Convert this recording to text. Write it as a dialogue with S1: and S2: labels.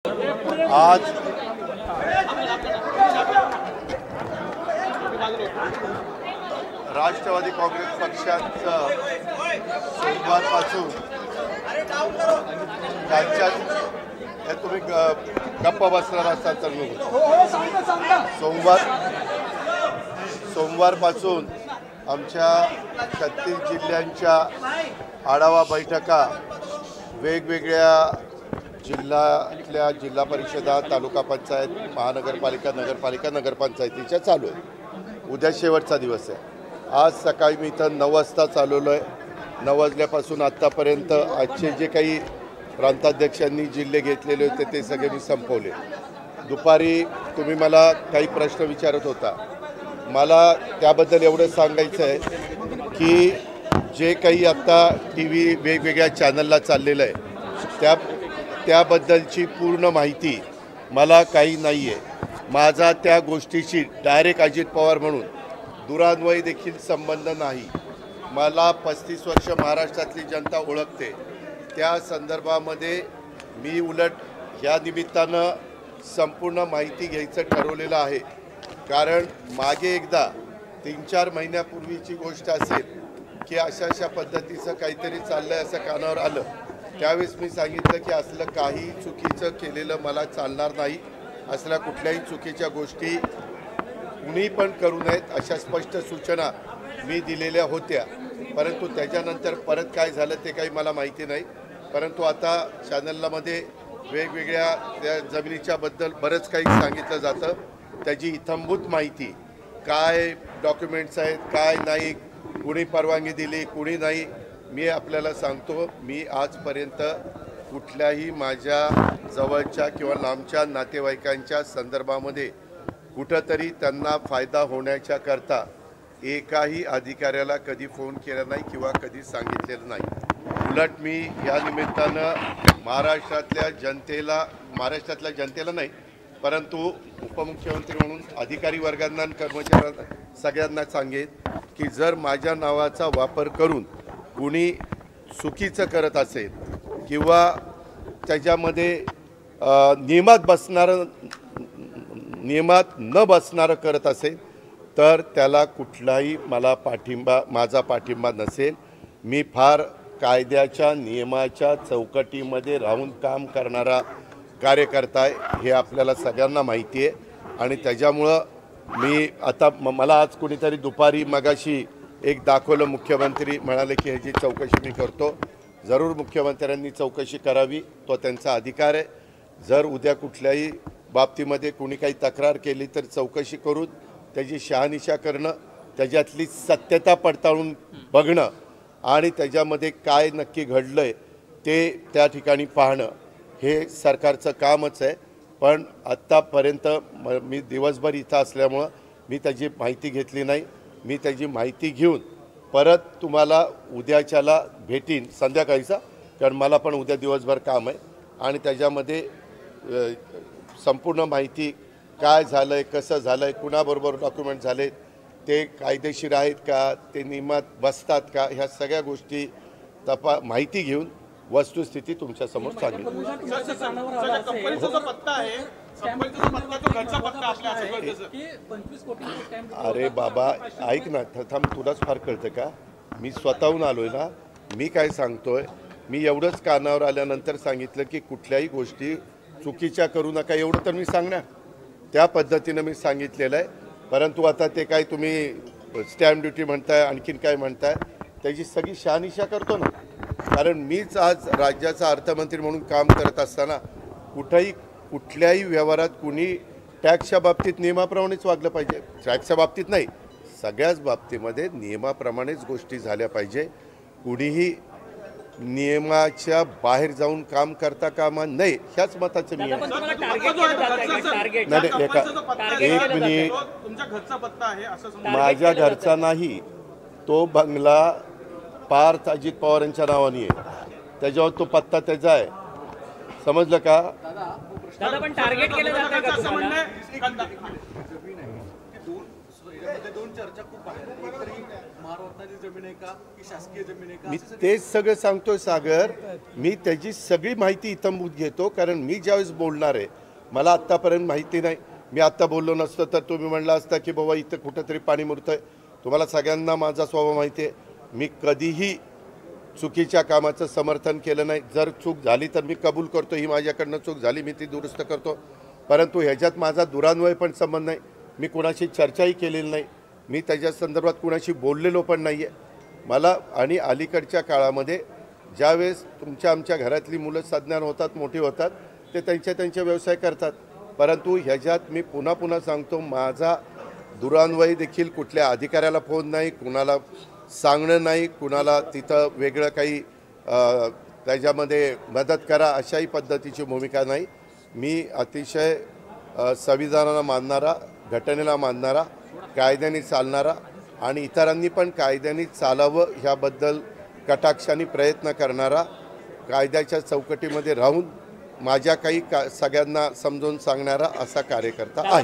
S1: आज राष्ट्रवादी काँग्रेस पक्षाचं सोमवारपासून राज्यात तुम्ही गप्प बसणार असाल तर सोमवारपासून आमच्या 36 जिल्ह्यांच्या आढावा बैठका वेगवेगळ्या जिल्ह्यातल्या जिल्हा परिषदा, तालुका पंचायत, महानगरपालिका, नगरपालिका, नगरपंचायतीच्या चालू आहे। उद्या शेवटचा दिवस आहे। आज सकाळी मी इथं 9 वाजता चालवलो आहे। 9 वाजल्यापासून आत्तापर्यंत आजचे जे काही प्रांताध्यक्षांनी जिल्हे घेतलेले होते ते सगळे मी संपवले। दुपारी तुम्ही मला काही प्रश्न विचारत होता, मला त्याबद्दल एवढं सांगायचं आहे की जे काही आता TV वेगवेगळ्या चॅनलला चाललेलं आहे त्याबद्दलची पूर्ण माहिती मला काही नाही आहे। माझा त्या गोष्टीशी डायरेक्ट अजित पवार म्हणून दुरान्वयी देखील संबंध नाही। मला 35 वर्ष महाराष्ट्रातली जनता ओळखते। त्या संदर्भामध्ये मी उलट या निमित्तानं संपूर्ण माहिती घ्यायचं ठरवलेलं आहे। कारण मागे एकदा 3-4 महिन्यापूर्वीची गोष्ट असेल की अशा पद्धतीचं काहीतरी चाललं आहे असं कानावर आलं, त्यावेळेस मी सांगितलं की असलं काही चुकीचं केलेलं मला चालणार नाही। असल्या कुठल्याही चुकीच्या गोष्टी कुणी पण करू नयेत अशा स्पष्ट सूचना मी दिलेल्या होत्या। परंतु त्याच्यानंतर परत काय झालं ते काही मला माहिती नाही। परंतु आता चॅनलमध्ये वेगवेगळ्या त्या जमिनीच्या बद्दल बरंच काही सांगितलं जातं। त्याची इत्थंभूत माहिती काय डॉक्युमेंट्स आहेत, काय नाही, कुणी परवानगी दिली, कुणी नाही, मी आपल्याला सांगतो, मी आजपर्यंत कुठल्याही माझ्या जवळच्या किंवा लांबच्या नातेवाईकांच्या संदर्भामध्ये कुठंतरी त्यांना फायदा होण्याच्या करता एकाही अधिकाऱ्याला कधी फोन केला नाही किंवा कधी सांगितलेलं नाही। उलट मी या निमित्तानं महाराष्ट्रातल्या जनतेला नाही परंतु उपमुख्यमंत्री म्हणून अधिकारी वर्गांना आणि कर्मचाऱ्यांना सगळ्यांना सांगेन की जर माझ्या नावाचा वापर करून कुणी चुकीचं करत असेल किंवा त्याच्यामध्ये नियमात न बसणारं करत असेल तर त्याला कुठलाही माझा पाठिंबा नसेल। मी फार कायद्याच्या नियमाच्या चौकटीमध्ये राहून काम करणारा कार्यकर्ता आहे, हे आपल्याला सगळ्यांना माहिती आहे। आणि त्याच्यामुळं मी आता मला आज कुणीतरी दुपारी मगाशी एक दाखवलं, मुख्यमंत्री म्हणाले की ह्याची चौकशी मी करतो। जरूर मुख्यमंत्र्यांनी चौकशी करावी, तो त्यांचा अधिकार आहे। जर उद्या कुठल्याही बाबतीमध्ये कुणी काही तक्रार केली तर चौकशी करून त्याची शहानिशा करणं, त्याच्यातली सत्यता पडताळून बघणं आणि त्याच्यामध्ये काय नक्की घडलं आहे ते त्या ठिकाणी पाहणं हे सरकारचं कामच आहे। पण आत्तापर्यंत मी दिवसभर इथं असल्यामुळं मी त्याची माहिती घेतली नाही। मी त्याची माहिती घेऊन परत तुम्हाला उद्याच्याला भेटीन संध्याकाळीचा, कारण मला पण उद्या दिवसभर काम आहे आणि त्याच्यामध्ये संपूर्ण माहिती काय झालं आहे, कसं झालं आहे, कुणाबरोबर डॉक्युमेंट झाले, ते कायदेशीर आहेत का, ते नियमात बसतात का, ह्या सगळ्या गोष्टी माहिती घेऊन वस्तुस्थिती तुमच्यासमोर सांगेन। अरे बाबा ऐक ना, थांब, तुलाच फार कळतं का? मी स्वतःहून आलोय ना। मी काय सांगतोय, मी एवढंच कानावर आल्यानंतर सांगितलं की कुठल्याही गोष्टी चुकीच्या करू नका, एवढं तर मी सांगणार। त्या पद्धतीनं मी सांगितलेलं आहे। परंतु आता ते काय तुम्ही स्टॅम्प ड्युटी म्हणताय, आणखीन काय म्हणताय, त्याची सगळी शहानिशा करतो ना। कारण मीच आज राज्याचा अर्थमंत्री म्हणून काम करत असताना कुठल्याही व्यवहारात कुणी टॅक्सच्या बाबतीत नियमाप्रमाणेच वागलं पाहिजे। टॅक्सच्या बाबतीत नाही, सगळ्याच बाबतीमध्ये नियमाप्रमाणेच गोष्टी झाल्या पाहिजे। कुणीही नियमाच्या बाहेर जाऊन काम करता कामा नये, ह्याच मताचं मी आहे। एक मिनिट, माझ्या घरचा नाही, तो बंगला पार्थ अजित पवारांच्या नावाने आहे, त्याच्यावर तो पत्ता त्याचा आहे, समजलं का?
S2: दादा पण टार्गेट केलं जातं का तुम्हाला? नाशिकमध्ये दोन चर्चा खूप आहेत. एक तरी महारत्नाची जमीन आहे का की शासकीय जमीन आहे का?
S1: मी तेच सगळं सांगतोय सागर. मी त्याची सगळी माहिती इत्थंभूत घेतो, कारण मी ज्यावेळेस बोलणार आहे मला आत्तापर्यंत माहिती नाही. मी आत्ता बोललो नसतं तर तुम्ही म्हणला असता की बाबा इथं कुठंतरी पाणी मुरतंय. तुम्हाला सगळ्यांना माझा स्वभाव माहिती आहे. मी कधीही चुकीच्या कामाचं समर्थन केलं नाही. जर चूक झाली तर मी कबूल करतो, ही माझ्याकडनं चूक झाली, मी ती दुरुस्त करतो. परंतु ह्याच्यात माझा दुरान्वय पण संबंध नाही. मी कुणाशी चर्चाही केलेली नाही. मी त्याच्या संदर्भात कुणाशी बोललेलो पण नाही आहे. मला आणि अलीकडच्या काळामध्ये ज्यावेळेस आमच्या घरातली मुलं सज्ञान होतात, मोठी होतात, ते त्यांचे व्यवसाय करतात. परंतु ह्याच्यात मी पुन्हा सांगतो, माझा दुरान्वय देखील कुठल्या अधिकाऱ्याला फोन नाही, कुणाला सांगणं नाही, कुणाला तिथं वेगळं काही त्याच्यामध्ये मदत करा अशाही पद्धतीची भूमिका नाही. मी अतिशय संविधानाला मानणारा, घटनेला मानणारा, कायद्याने चालणारा आणि इतरांनी पण कायद्याने चालावं ह्याबद्दल कटाक्षाने प्रयत्न करणारा, कायद्याच्या चौकटीमध्ये राहून माझ्या काही सगळ्यांना समजून सांगणारा असा कार्यकर्ता आहे.